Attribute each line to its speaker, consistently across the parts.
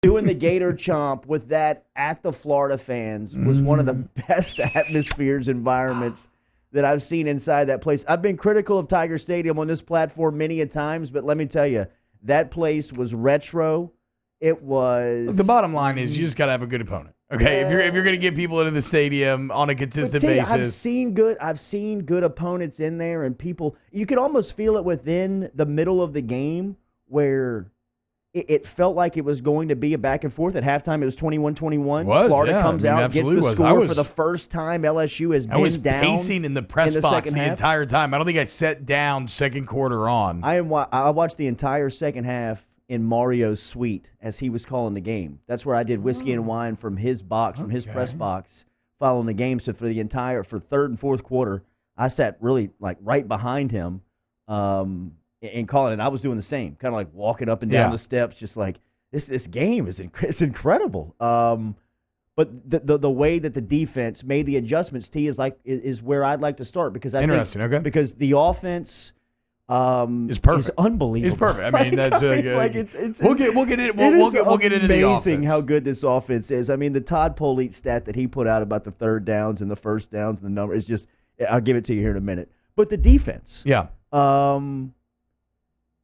Speaker 1: Doing the Gator chomp with that at the Florida fans was one of the best atmospheres, environments that I've seen inside that place. I've been critical of Tiger Stadium on this platform many a times, but let me tell you, that place was retro. It was.
Speaker 2: The bottom line is you just got to have a good opponent. Okay, if you're going to get people into the stadium on a consistent basis.
Speaker 1: I've seen good opponents in there, and people. You could almost feel it within the middle of the game where it felt like it was going to be a back and forth. At halftime, it was 21-21. Florida comes out, gets the score for the first time. LSU has been down.
Speaker 2: I was pacing in the press box the entire time. I don't think I sat down second quarter on.
Speaker 1: I watched the entire second half in Mario's suite as he was calling the game. That's where I did whiskey and wine from his box, from his press box, following the game. So for third and fourth quarter, I sat really like right behind him. And calling it, I was doing the same, kind of like walking up and down the steps, just like this game is incredible. But the way that the defense made the adjustments, is where I'd like to start because because the offense
Speaker 2: is perfect.
Speaker 1: Is unbelievable.
Speaker 2: It's perfect. I mean, that's we'll get into the offense.
Speaker 1: Amazing how good this offense is. I mean, the Todd Polite stat that he put out about the third downs and the first downs and the number is just. I'll give it to you here in a minute. But the defense,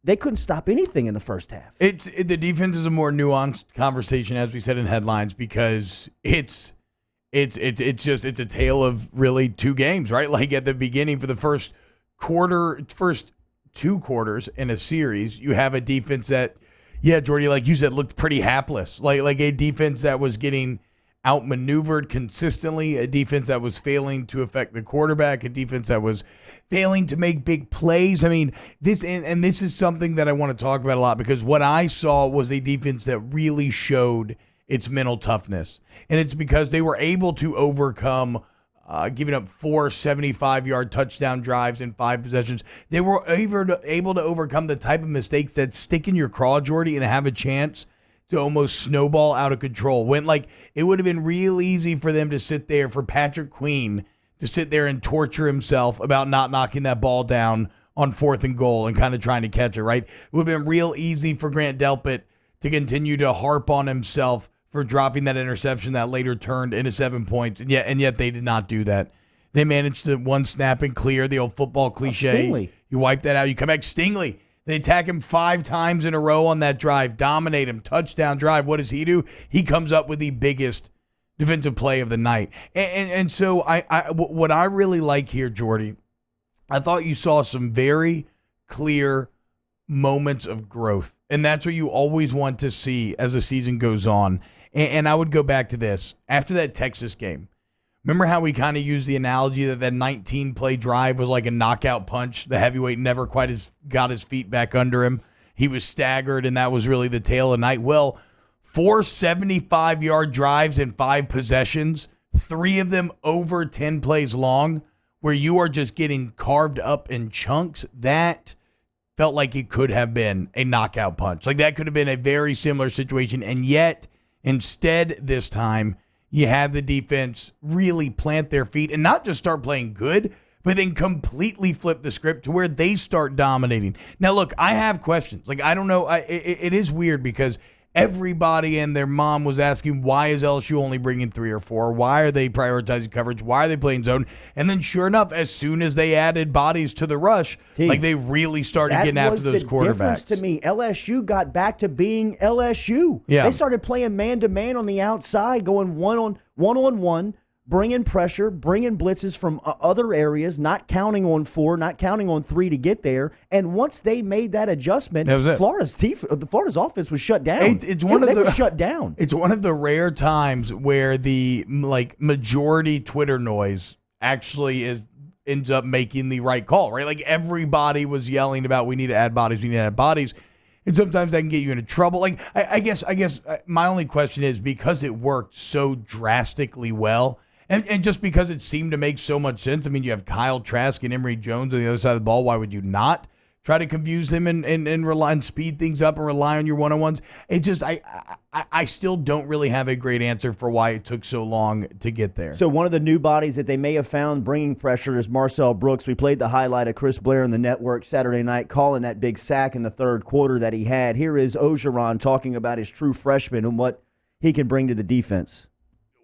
Speaker 1: they couldn't stop anything in the first half.
Speaker 2: The defense is a more nuanced conversation, as we said in headlines, because it's a tale of really two games, right? Like at the beginning for the first two quarters in a series, you have a defense that, Jordy, like you said, looked pretty hapless. Like a defense that was getting outmaneuvered consistently, a defense that was failing to affect the quarterback, a defense that was failing to make big plays. I mean, this is something that I want to talk about a lot because what I saw was a defense that really showed its mental toughness. And it's because they were able to overcome giving up 4 75-yard touchdown drives in 5 possessions. They were able to overcome the type of mistakes that stick in your craw, Jordy, and have a chance to almost snowball out of control. It would have been real easy for them to sit there, for Patrick Queen to sit there and torture himself about not knocking that ball down on 4th and goal and kind of trying to catch it, right? It would have been real easy for Grant Delpit to continue to harp on himself for dropping that interception that later turned into 7 points, and yet they did not do that. They managed to one snap and clear, the old football cliche. You wipe that out, you come back. Stingley, they attack him 5 times in a row on that drive, dominate him, touchdown drive. What does he do? He comes up with the biggest defensive play of the night. And so what I really like here, Jordy, I thought you saw some very clear moments of growth. And that's what you always want to see as the season goes on. And I would go back to this. After that Texas game, remember how we kind of used the analogy that 19-play drive was like a knockout punch? The heavyweight never quite got his feet back under him. He was staggered, and that was really the tale of the night. Well, 4 75-yard drives in 5 possessions, 3 of them over 10 plays long, where you are just getting carved up in chunks. That felt like it could have been a knockout punch. Like that could have been a very similar situation, and yet instead this time you had the defense really plant their feet and not just start playing good, but then completely flip the script to where they start dominating. Now, look, I have questions. Like, I don't know. It is weird because everybody and their mom was asking, why is LSU only bringing 3 or 4? Why are they prioritizing coverage? Why are they playing zone? And then sure enough, as soon as they added bodies to the rush, they really started getting after those quarterbacks. That was the difference to me. LSU got back to being LSU. Yeah. They started playing man-to-man on the outside, going one-on-one, bringing pressure, bringing blitzes from other areas, not counting on 4, not counting on 3 to get there. And once they made that adjustment, Florida's offense was shut down. They were shut down. It's one of the rare times where the majority Twitter noise actually ends up making the right call, right? Like everybody was yelling about we need to add bodies. And sometimes that can get you into trouble. Like I guess my only question is, because it worked so drastically well, and just because it seemed to make so much sense. I mean, you have Kyle Trask and Emory Jones on the other side of the ball. Why would you not try to confuse them and rely and speed things up and rely on your one-on-ones. It just I still don't really have a great answer for why it took so long to get there.
Speaker 1: So one of the new bodies that they may have found bringing pressure is Marcel Brooks. We played the highlight of Chris Blair in the network Saturday night calling that big sack in the third quarter that he had. Here is Ogeron talking about his true freshman and what he can bring to the defense.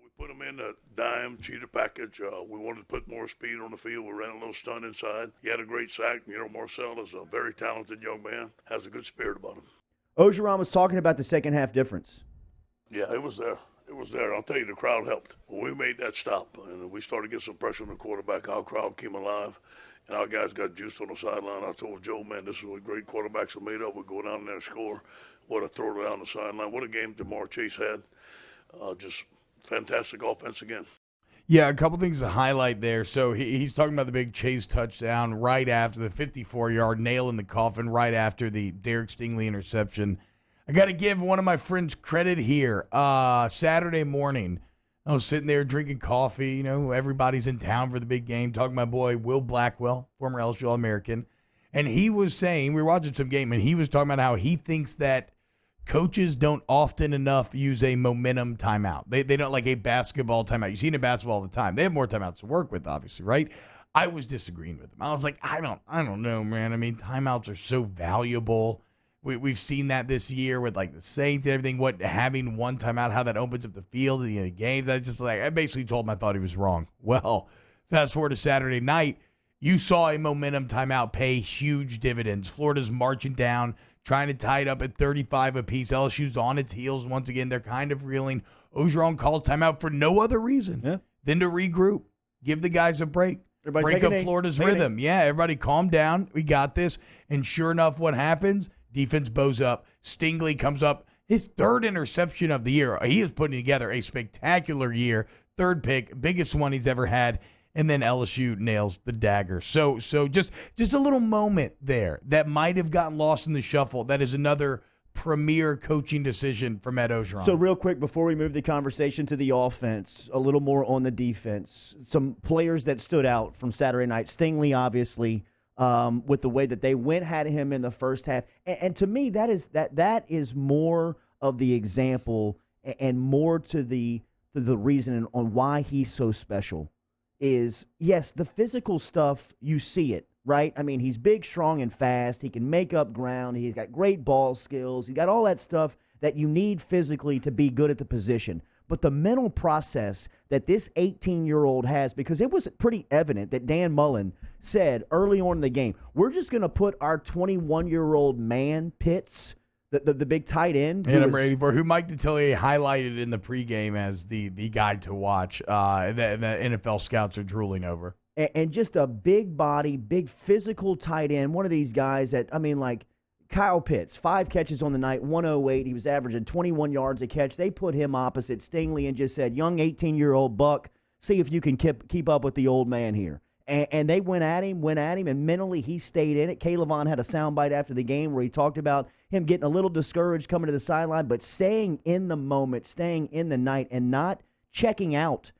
Speaker 3: We put him in a dime cheetah package. We wanted to put more speed on the field. We ran a little stunt inside. He had a great sack. Marcel is a very talented young man, has a good spirit about him.
Speaker 1: Ogeron was talking about the second half difference.
Speaker 3: Yeah, it was there. It was there. I'll tell you, the crowd helped. When we made that stop and we started to get some pressure on the quarterback, our crowd came alive, and our guys got juiced on the sideline. I told Joe, man, this is what great quarterbacks are made of. We go down there and score. What a throw down the sideline. What a game Jamar Chase had. Just fantastic offense again.
Speaker 2: Yeah, a couple things to highlight there. So he's talking about the big Chase touchdown right after the 54-yard nail in the coffin, right after the Derek Stingley interception. I got to give one of my friends credit here. Saturday morning, I was sitting there drinking coffee. Everybody's in town for the big game. Talking to my boy Will Blackwell, former LSU All-American. And he was saying, we were watching some game, and he was talking about how he thinks that coaches don't often enough use a momentum timeout. They don't like a basketball timeout. You see it in basketball all the time. They have more timeouts to work with, obviously, right? I was disagreeing with him. I was like, I don't know, man. I mean, timeouts are so valuable. We've seen that this year with like the Saints and everything. What having one timeout, how that opens up the field at the end of games. I basically told him I thought he was wrong. Well, fast forward to Saturday night, you saw a momentum timeout pay huge dividends. Florida's marching down, trying to tie it up at 35 apiece. LSU's on its heels once again. They're kind of reeling. Ogeron calls timeout for no other reason than to regroup, give the guys a break, break up Florida's rhythm. Yeah, everybody calm down. We got this. And sure enough, what happens? Defense bows up. Stingley comes up. His third interception of the year. He is putting together a spectacular year. Third pick, biggest one he's ever had. And then LSU nails the dagger. So just a little moment there that might have gotten lost in the shuffle. That is another premier coaching decision from Ed Ogeron.
Speaker 1: So real quick, before we move the conversation to the offense, a little more on the defense. Some players that stood out from Saturday night. Stingley, obviously, with the way that they had him in the first half. And to me, that is more of the example and more to the reason on why he's so special. Is, yes, the physical stuff, you see it, right? I mean, he's big, strong, and fast. He can make up ground. He's got great ball skills. He's got all that stuff that you need physically to be good at the position. But the mental process that this 18-year-old has, because it was pretty evident that Dan Mullen said early on in the game, we're just going to put our 21-year-old man, Pitts, the big tight end.
Speaker 2: And I'm ready for who Mike Detillier highlighted in the pregame as the guy to watch. The NFL scouts are drooling over.
Speaker 1: And just a big body, big physical tight end. One of these guys that, I mean, like Kyle Pitts, 5 catches on the night, 108. He was averaging 21 yards a catch. They put him opposite Stingley and just said, young 18-year-old buck, see if you can keep up with the old man here. And they went at him, and mentally he stayed in it. Caleb Vaughn had a soundbite after the game where he talked about him getting a little discouraged coming to the sideline, but staying in the moment, staying in the night, and not checking out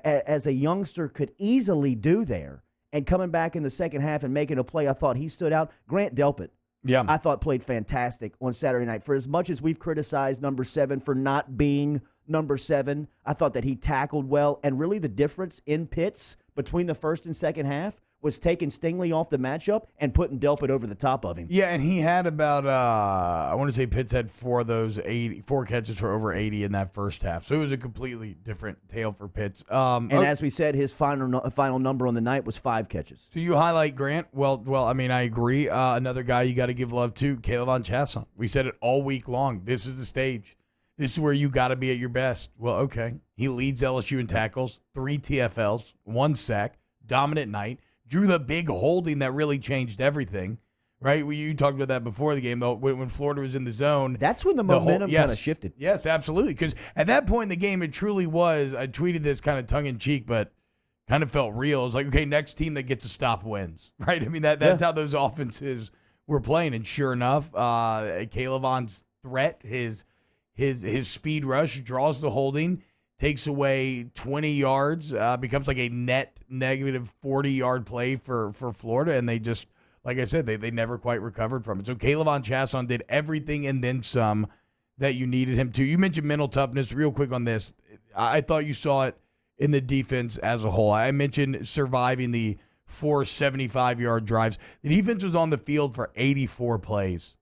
Speaker 1: as a youngster could easily do there. And coming back in the second half and making a play, I thought he stood out. Grant Delpit, I thought played fantastic on Saturday night. For as much as we've criticized number 7 for not being number 7, I thought that he tackled well. And really the difference in Pitts between the first and second half was taking Stingley off the matchup and putting Delpit over the top of him.
Speaker 2: Yeah, and he had about, I want to say Pitts had 4 of those 4 catches for over 80 in that first half. So it was a completely different tale for Pitts.
Speaker 1: As we said, his final number on the night was 5 catches.
Speaker 2: So you highlight Grant. Well, I mean, I agree. Another guy you got to give love to, Caleb Von Chasson. We said it all week long. This is the stage. This is where you got to be at your best. Well, okay. He leads LSU in tackles, 3 TFLs, 1 sack, dominant night. Drew the big holding that really changed everything, right? You talked about that before the game, though. When Florida was in the zone.
Speaker 1: That's when the momentum kind of shifted.
Speaker 2: Yes, absolutely. Because at that point in the game, it truly was. I tweeted this kind of tongue-in-cheek, but kind of felt real. It was like, okay, next team that gets a stop wins, right? I mean, that's how those offenses were playing. And sure enough, Caleb Vaughn's threat, his speed rush, draws the holding, takes away 20 yards, becomes like a net negative 40-yard play for Florida, and they just like I said, they never quite recovered from it. So Kayvon Chasson did everything and then some that you needed him to. You mentioned mental toughness. Real quick on this, I thought you saw it in the defense as a whole. I mentioned surviving the 4 75-yard drives. The defense was on the field for 84 plays,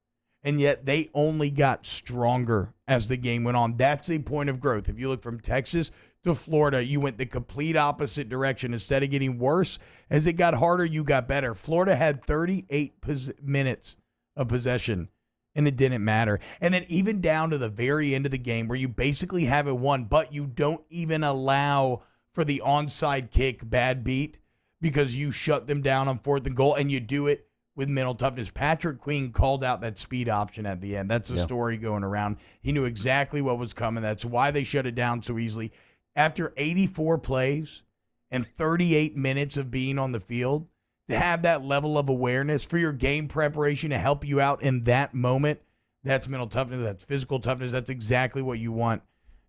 Speaker 2: and yet they only got stronger as the game went on. That's a point of growth. If you look from Texas to Florida, you went the complete opposite direction. Instead of getting worse, as it got harder, you got better. Florida had 38 minutes of possession, and it didn't matter. And then even down to the very end of the game where you basically have it won, but you don't even allow for the onside kick bad beat because you shut them down on 4th and goal, and you do it with mental toughness. Patrick Queen called out that speed option at the end. That's the story going around. He knew exactly what was coming. That's why they shut it down so easily. After 84 plays and 38 minutes of being on the field, to have that level of awareness for your game preparation to help you out in that moment, that's mental toughness, that's physical toughness. That's exactly what you want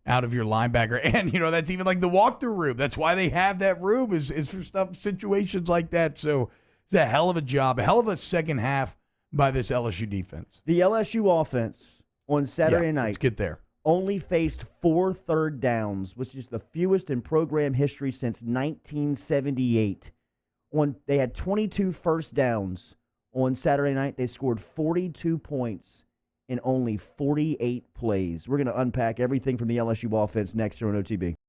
Speaker 2: out of your linebacker. And, that's even like the walkthrough room. That's why they have that room is for situations like that. So it's a hell of a job, a hell of a second half by this LSU defense.
Speaker 1: The LSU offense on Saturday night
Speaker 2: let's get there.
Speaker 1: Only faced 4 third downs, which is the fewest in program history since 1978. They had 22 first downs on Saturday night. They scored 42 points in only 48 plays. We're going to unpack everything from the LSU offense next here on OTB.